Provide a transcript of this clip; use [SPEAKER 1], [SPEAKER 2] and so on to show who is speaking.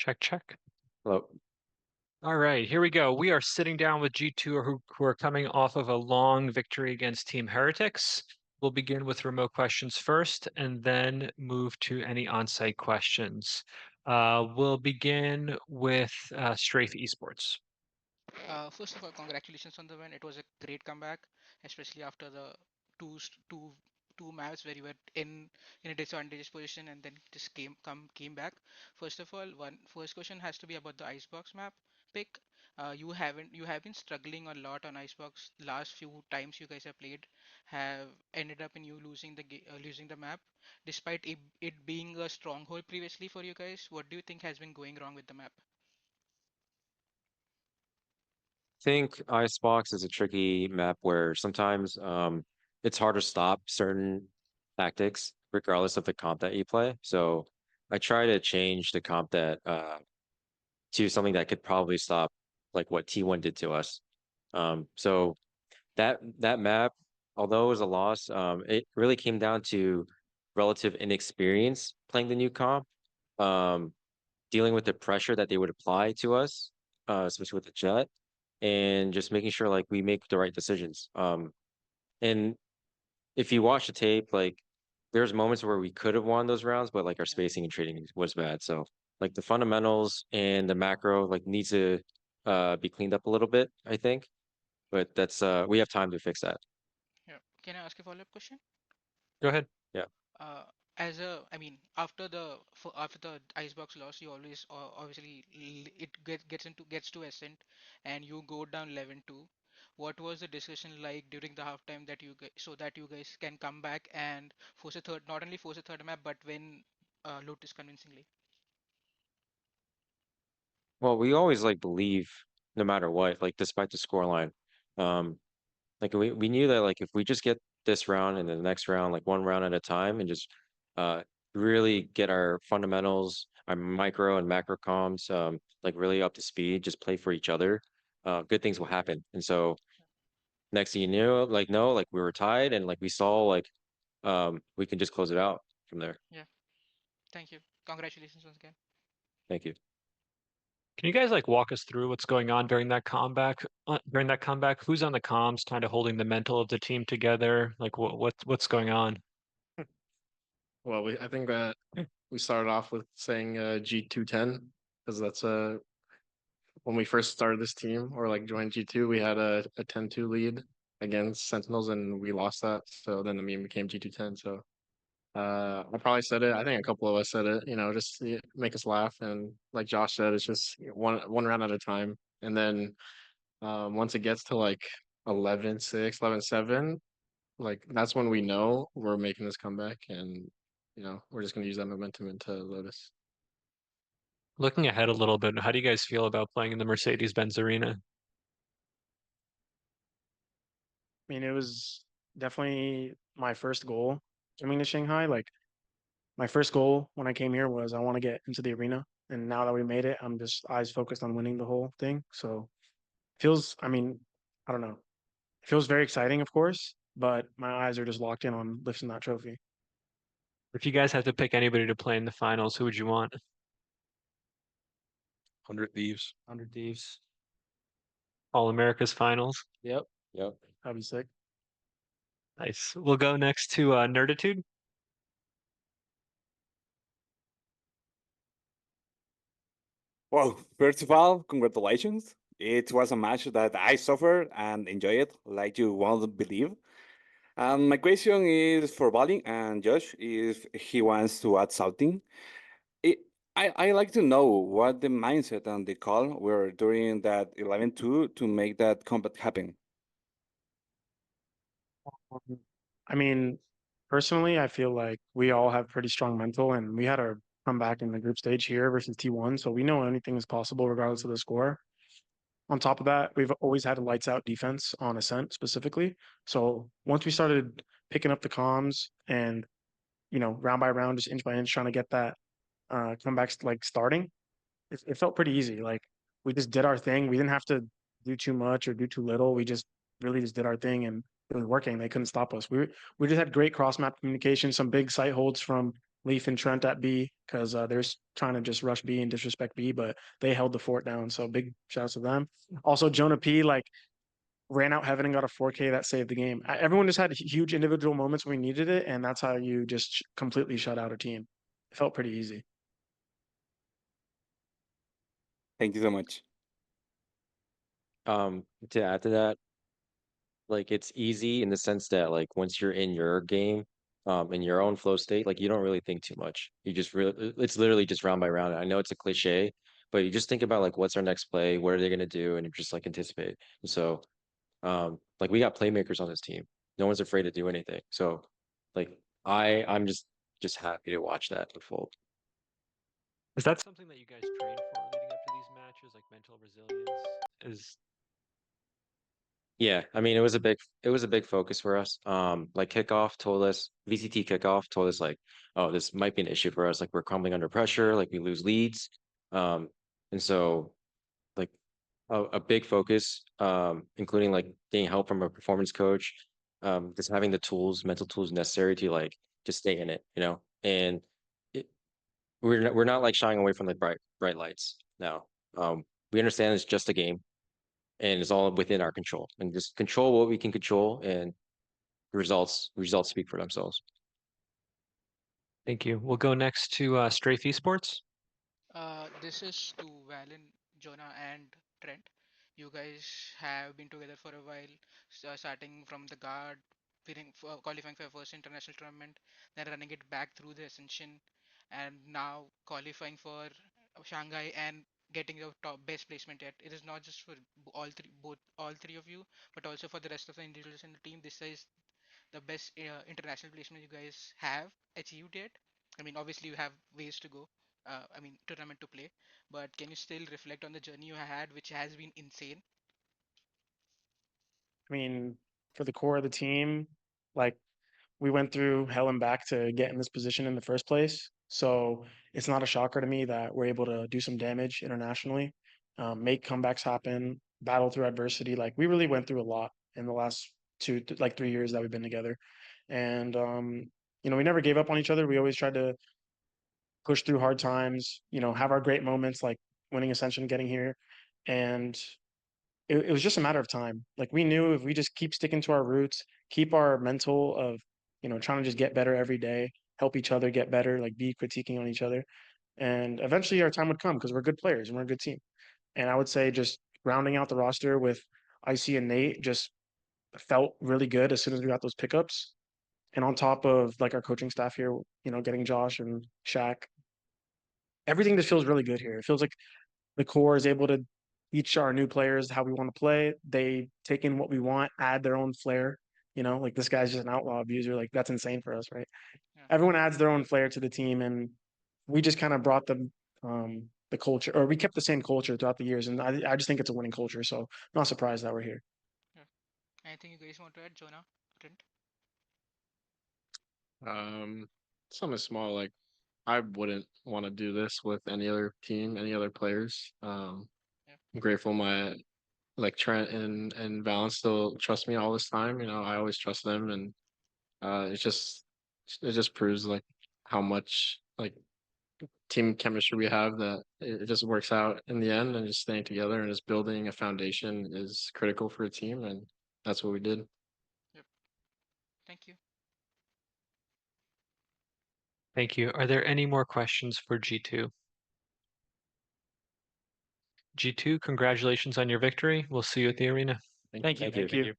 [SPEAKER 1] Check, check.
[SPEAKER 2] Hello.
[SPEAKER 1] All right, here we go. We are sitting down with G2 who are coming off of a long victory against Team Heretics. We'll begin with remote questions first and then move to any on-site questions. We'll begin with Strafe Esports.
[SPEAKER 3] First of all, congratulations on the win. It was a great comeback, especially after the two st- two two maps where you were in a disadvantageous position and then just came back. First of all, one first question has to be about the Icebox map pick. You have been struggling a lot on Icebox. Last few times you guys have played have ended up in you losing the map, despite it being a stronghold previously for you guys. What do you think has been going wrong with the map?
[SPEAKER 2] Think Icebox is a tricky map where sometimes it's hard to stop certain tactics regardless of the comp that you play. So I try to change the comp that to something that could probably stop like what T1 did to us. So that map, although it was a loss, it really came down to relative inexperience playing the new comp, um, dealing with the pressure that they would apply to us, especially with the jet, and just making sure like we make the right decisions. And if you watch the tape, like there's moments where we could have won those rounds, but like our spacing and trading was bad. So like the fundamentals and the macro like needs to be cleaned up a little bit, I think. But that's we have time to fix that.
[SPEAKER 3] Yeah. Can I ask a follow-up question?
[SPEAKER 1] Go ahead.
[SPEAKER 2] Yeah.
[SPEAKER 3] uh, I mean, after the icebox loss, you always obviously gets to ascent, and you go down 11-2. What was the discussion like during the halftime that so that you guys can come back and force a third, not only force a third map, but win Lotus convincingly?
[SPEAKER 2] Well, we always like believe no matter what, like despite the scoreline. Um, like we knew that like if we just get this round and then the next round, like one round at a time, and just uh really get our fundamentals, our micro and macro comms, like really up to speed, just play for each other, good things will happen. And so next thing you knew, like no, like we were tied, and like we saw like we can just close it out from there.
[SPEAKER 3] Yeah. Thank you. Congratulations once again.
[SPEAKER 2] Thank you.
[SPEAKER 1] Can you guys like walk us through what's going on during that comeback? During that comeback, who's on the comms, kind of holding the mental of the team together? Like what's going on?
[SPEAKER 4] Well, I think that we started off with saying G210 because that's when we first started this team or like joined G2, we had a 10-2 lead against Sentinels and we lost that. So then the meme became G210. So I probably said it. I think a couple of us said it, just to make us laugh. And like Josh said, it's just one round at a time. And then once it gets to like 11-6, 11-7, like that's when we know we're making this comeback and we're just gonna use that momentum into Lotus.
[SPEAKER 1] Looking ahead a little bit, how do you guys feel about playing in the Mercedes-Benz Arena?
[SPEAKER 5] I mean, it was definitely my first goal coming to Shanghai. Like my first goal when I came here was I want to get into the arena. And now that we made it, I'm just eyes focused on winning the whole thing. So feels, I mean, I don't know. It feels very exciting, of course, but my eyes are just locked in on lifting that trophy.
[SPEAKER 1] If you guys had to pick anybody to play in the finals, who would you want?
[SPEAKER 6] 100 Thieves.
[SPEAKER 1] 100 Thieves. All America's finals.
[SPEAKER 5] Yep,
[SPEAKER 2] Yep.
[SPEAKER 5] that'd be sick.
[SPEAKER 1] Nice. We'll go next to Nerditude.
[SPEAKER 7] Well, first of all, congratulations. It was a match that I suffered and enjoyed it like you won't believe. My question is for Bali and Josh if he wants to add something. It, I like to know what the mindset and the call were during that 11-2 to make that combat happen.
[SPEAKER 5] I mean, personally, I feel like we all have pretty strong mental, and we had our comeback in the group stage here versus T1, so we know anything is possible regardless of the score. On top of that, we've always had a lights out defense on Ascent specifically. So once we started picking up the comms and round by round, just inch by inch, trying to get that comebacks like starting, it felt pretty easy. Like we just did our thing. We didn't have to do too much or do too little. We just really just did our thing, and it was working. They couldn't stop us. We just had great cross map communication, some big site holds from Leaf and Trent at B because they're trying to just rush B and disrespect B, but they held the fort down. So big shouts to them. Also, Jonah P like ran out heaven and got a 4K that saved the game. Everyone just had huge individual moments when we needed it, and that's how you just completely shut out a team. It felt pretty easy.
[SPEAKER 7] Thank you so much.
[SPEAKER 2] To add to that, like it's easy in the sense that like once you're in your game, in your own flow state, like you don't really think too much. You just really, it's literally just round by round. I know it's a cliche, but you just think about like what's our next play, what are they gonna do, and you just like anticipate. And so, like we got playmakers on this team. No one's afraid to do anything. So, like I'm just happy to watch that unfold.
[SPEAKER 1] Is that something that you guys train for leading up to these matches, like mental resilience? Is
[SPEAKER 2] Yeah, I mean it was a big focus for us. Like kickoff told us, VCT kickoff told us like, oh, this might be an issue for us. Like we're crumbling under pressure, like we lose leads. Um, and so like a big focus, including like getting help from a performance coach, just having the tools, mental tools necessary to like just stay in it, you know. And it, we're not like shying away from the bright lights now. We understand it's just a game and it's all within our control and just control what we can control and results speak for themselves.
[SPEAKER 1] Thank you. We'll go next to Strafe Esports.
[SPEAKER 3] This is to Valen, Jonah, and Trent. You guys have been together for a while, starting from the guard, qualifying for your first international tournament, then running it back through the Ascension, and now qualifying for Shanghai and getting your top best placement yet. It is not just for all three of you, but also for the rest of the individuals in the team. This is the best international placement you guys have achieved yet? I mean, obviously you have ways to go. I mean, tournament to play, but can you still reflect on the journey you had, which has been insane?
[SPEAKER 5] I mean, for the core of the team, like we went through hell and back to get in this position in the first place. So it's not a shocker to me that we're able to do some damage internationally, make comebacks happen, battle through adversity. Like we really went through a lot in the last 3 years that we've been together. And we never gave up on each other. We always tried to push through hard times, have our great moments like winning Ascension, getting here. And it was just a matter of time. Like we knew if we just keep sticking to our roots, keep our mental of, trying to just get better every day, help each other get better, like be critiquing on each other. And eventually our time would come because we're good players and we're a good team. And I would say just rounding out the roster with IC and Nate just felt really good as soon as we got those pickups. And on top of like our coaching staff here, getting Josh and Shaq, everything just feels really good here. It feels like the core is able to teach our new players how we want to play. They take in what we want, add their own flair. Like this guy's just an outlaw abuser. Like that's insane for us, right?
[SPEAKER 3] Yeah,
[SPEAKER 5] Everyone adds their own flair to the team, and we just kind of brought the culture, or we kept the same culture throughout the years. And I just think it's a winning culture. So I'm not surprised that we're here.
[SPEAKER 3] yeah. Anything you guys want to add, Jonah, Trent?
[SPEAKER 4] Something small, like I wouldn't want to do this with any other team, any other players.
[SPEAKER 3] Yeah,
[SPEAKER 4] I'm grateful my like Trent and Valance still trust me all this time. I always trust them, and it just proves like how much like team chemistry we have, that it just works out in the end, and just staying together and just building a foundation is critical for a team, and that's what we did.
[SPEAKER 3] yep. Thank you.
[SPEAKER 1] Thank you. Are there any more questions for G2? G2, congratulations on your victory. We'll see you at the arena.
[SPEAKER 5] Thank you.
[SPEAKER 2] Thank you.